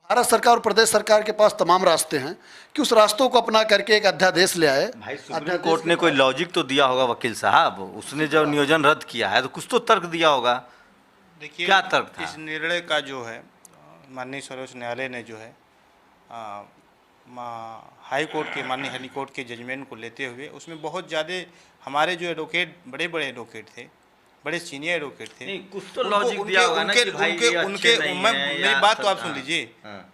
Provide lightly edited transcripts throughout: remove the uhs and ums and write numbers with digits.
भारत सरकार और प्रदेश सरकार के पास तमाम रास्ते हैं कि उस रास्तों को अपना करके एक अध्यादेश ले आए। भाई सुप्रीम कोर्ट ने कोई लॉजिक तो दिया होगा वकील साहब, उसने जब नियोजन रद्द किया है तो कुछ तो तर्क दिया होगा। देखिए, क्या तर्क था? इस निर्णय का जो है माननीय सर्वोच्च न्यायालय ने जो है हाई कोर्ट के माननीय हाई कोर्ट के जजमेंट को लेते हुए उसमें बहुत ज़्यादा हमारे जो एडवोकेट बड़े बड़े एडवोकेट थे, बड़े सीनियर एडवोकेट थे, नहीं, कुछ तो लॉजिक दिया होगा ना कि भाई ये अच्छे नहीं है, मेरी बात तो आप सुन लीजिए। हाँ।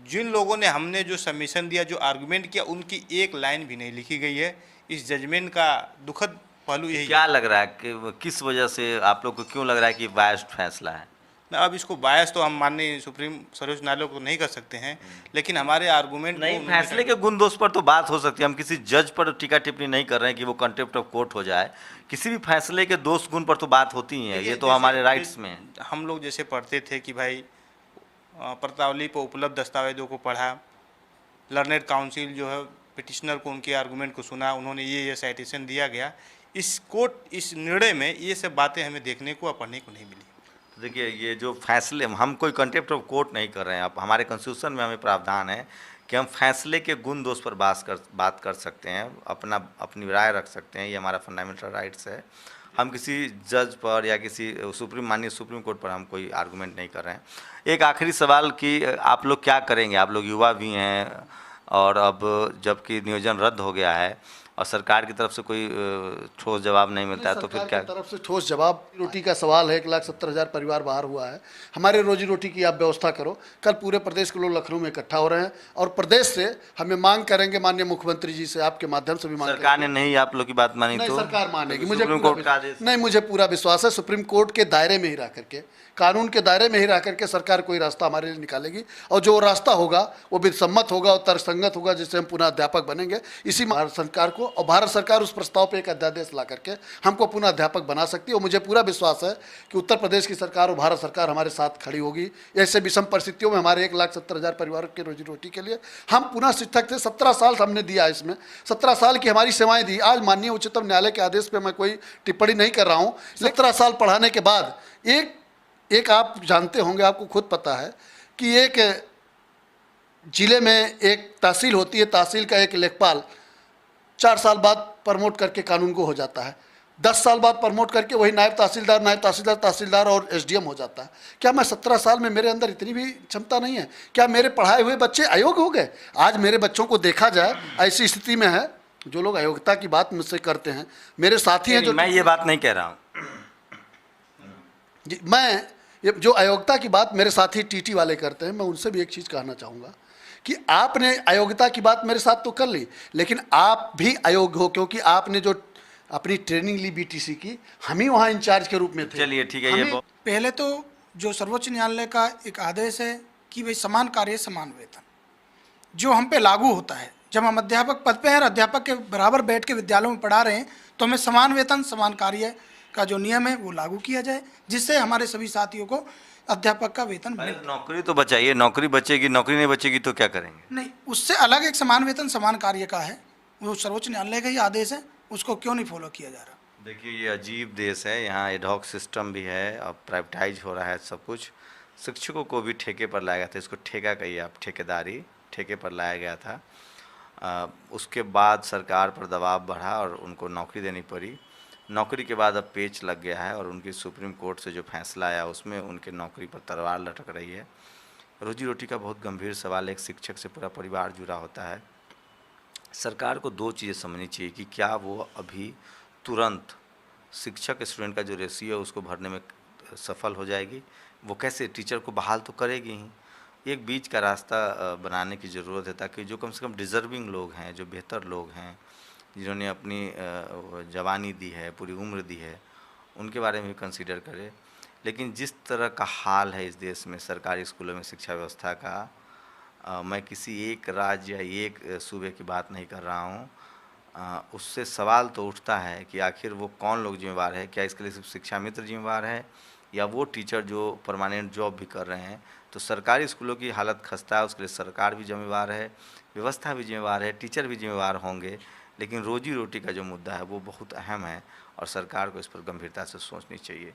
जिन लोगों ने हमने जो सबमिशन दिया, जो आर्गुमेंट किया, उनकी एक लाइन भी नहीं लिखी गई है। इस जजमेंट का दुखद पहलू यही क्या लग रहा है कि किस वजह से आप लोग को क्यों लग रहा है कि बायस्ड फैसला है? अब इसको बायस तो हम माननीय सुप्रीम सर्वोच्च न्यायालय को नहीं कर सकते हैं, लेकिन हमारे आर्गुमेंट नहीं, फैसले के गुण दोष पर तो बात हो सकती है। हम किसी जज पर टीका टिप्पणी नहीं कर रहे हैं कि वो कंटेम्प्ट ऑफ कोर्ट हो जाए। किसी भी फैसले के दोष गुण पर तो बात होती ही है, ये तो हमारे राइट्स में है। हम लोग जैसे पढ़ते थे कि भाई प्रतावली पर उपलब्ध दस्तावेजों को पढ़ा, लर्नेड काउंसिल जो है पिटिशनर को उनके आर्गुमेंट को सुना, उन्होंने ये साइटेशन दिया गया। इस कोर्ट इस निर्णय में ये सब बातें हमें देखने को और पढ़ने को नहीं मिली। देखिए, ये जो फैसले, हम कोई कंटेम्प्ट ऑफ कोर्ट नहीं कर रहे हैं। अब हमारे कॉन्स्टिट्यूशन में हमें प्रावधान है कि हम फैसले के गुण दोष पर बात कर सकते हैं, अपनी राय रख सकते हैं, ये हमारा फंडामेंटल राइट्स है। हम किसी जज पर या किसी माननीय सुप्रीम कोर्ट पर हम कोई आर्गूमेंट नहीं कर रहे हैं। एक आखिरी सवाल कि आप लोग क्या करेंगे? आप लोग युवा भी हैं और अब जबकि नियोजन रद्द हो गया है और सरकार की तरफ से कोई ठोस जवाब नहीं मिलता है, तो फिर क्या? तरफ से ठोस जवाब, रोटी का सवाल है। 1,70,000 परिवार बाहर हुआ है। हमारे रोजी रोटी की आप व्यवस्था करो। कल पूरे प्रदेश के लोग लखनऊ में इकट्ठा हो रहे हैं और प्रदेश से हमें मांग करेंगे, माननीय मुख्यमंत्री जी से आपके माध्यम से भी मांग। सरकार ने नहीं आप लोग की बात मानी तो सरकार मानेगी, मुझे पूरा विश्वास है। सुप्रीम कोर्ट के दायरे में ही रह करके, कानून के दायरे में ही रह करके सरकार कोई रास्ता हमारे लिए निकालेगी और जो रास्ता होगा वो विसम्मत होगा और तर्कसंगत होगा, जिससे हम पुनः अध्यापक बनेंगे। इसी भारत सरकार को, और भारत सरकार उस प्रस्ताव पे एक अध्यादेश ला करके हमको पुनः अध्यापक बना सकती है। और मुझे पूरा विश्वास है कि उत्तर प्रदेश की सरकार और भारत सरकार हमारे साथ खड़ी होगी। ऐसे विषम परिस्थितियों में हमारे 1,70,000 परिवारों की रोजी रोटी के लिए हम पुनः शिक्षक थे। 17 साल हमने दिया, इसमें 17 साल की हमारी सेवाएं दी। आज माननीय उच्चतम न्यायालय के आदेश पर मैं कोई टिप्पणी नहीं कर रहा हूँ। 17 साल पढ़ाने के बाद एक आप जानते होंगे, आपको खुद पता है कि एक जिले में एक तहसील होती है, तहसील का एक लेखपाल 4 साल बाद प्रमोट करके कानूनगो हो जाता है। 10 साल बाद प्रमोट करके वही नायब तहसीलदार, तहसीलदार और एसडीएम हो जाता है। क्या मैं 17 साल में मेरे अंदर इतनी भी क्षमता नहीं है? क्या मेरे पढ़ाए हुए बच्चे अयोग्य हो गए? आज मेरे बच्चों को देखा जाए, ऐसी स्थिति में है जो लोग अयोग्यता की बात मुझसे करते हैं, मेरे साथी हैं जो, मैं ये बात नहीं कह रहा हूँ जी, मैं जो अयोग्यता की बात मेरे साथी टीटी वाले करते हैं, मैं उनसे भी एक चीज़ कहना चाहूँगा कि आपने अयोग्यता की बात मेरे साथ तो कर ली, लेकिन आप भी अयोग्य हो, क्योंकि आपने जो अपनी ट्रेनिंग ली बीटीसी की, हम ही वहाँ इंचार्ज के रूप में थे। चलिए ठीक है। ये पहले तो जो सर्वोच्च न्यायालय का एक आदेश है कि भाई समान कार्य समान वेतन, जो हम पे लागू होता है। जब हम अध्यापक पद पे हैं और अध्यापक के बराबर बैठ के विद्यालयों में पढ़ा रहे हैं, तो हमें समान वेतन समान कार्य का जो नियम है वो लागू किया जाए, जिससे हमारे सभी साथियों को अध्यापक का वेतन मिले। नौकरी तो बचाइए, नौकरी बचेगी, नौकरी नहीं बचेगी तो क्या करेंगे? नहीं, उससे अलग एक समान वेतन समान कार्य का है, वो सर्वोच्च न्यायालय का ही आदेश है, उसको क्यों नहीं फॉलो किया जा रहा? देखिए, ये अजीब देश है, यहाँ एडहॉक सिस्टम भी है, अब प्राइवेटाइज हो रहा है सब कुछ। शिक्षकों को भी ठेके पर लाया गया था, इसको ठेका कहिए आप, ठेकेदारी, ठेके पर लाया गया था। उसके बाद सरकार पर दबाव बढ़ा और उनको नौकरी देनी पड़ी। नौकरी के बाद अब पेच लग गया है और उनकी सुप्रीम कोर्ट से जो फैसला आया उसमें उनके नौकरी पर तलवार लटक रही है। रोजी रोटी का बहुत गंभीर सवाल है, एक शिक्षक से पूरा परिवार जुड़ा होता है। सरकार को 2 चीज़ें समझनी चाहिए कि क्या वो अभी तुरंत शिक्षक स्टूडेंट का जो रेशियो है उसको भरने में सफल हो जाएगी। वो कैसे? टीचर को बहाल तो करेगी ही। एक बीच का रास्ता बनाने की ज़रूरत है, ताकि जो कम से कम डिज़र्विंग लोग हैं, जो बेहतर लोग हैं, जिन्होंने अपनी जवानी दी है, पूरी उम्र दी है, उनके बारे में भी कंसीडर करे। लेकिन जिस तरह का हाल है इस देश में सरकारी स्कूलों में शिक्षा व्यवस्था का, मैं किसी एक राज्य या एक सूबे की बात नहीं कर रहा हूँ, उससे सवाल तो उठता है कि आखिर वो कौन लोग जिम्मेवार है? क्या इसके लिए सिर्फ शिक्षा मित्र जिम्मेवार है या वो टीचर जो परमानेंट जॉब भी कर रहे हैं? तो सरकारी स्कूलों की हालत खस्ता है, उसके लिए सरकार भी जिम्मेवार है, व्यवस्था भी जिम्मेवार है, टीचर भी जिम्मेवार होंगे। लेकिन रोजी रोटी का जो मुद्दा है वो बहुत अहम है और सरकार को इस पर गंभीरता से सोचनी चाहिए।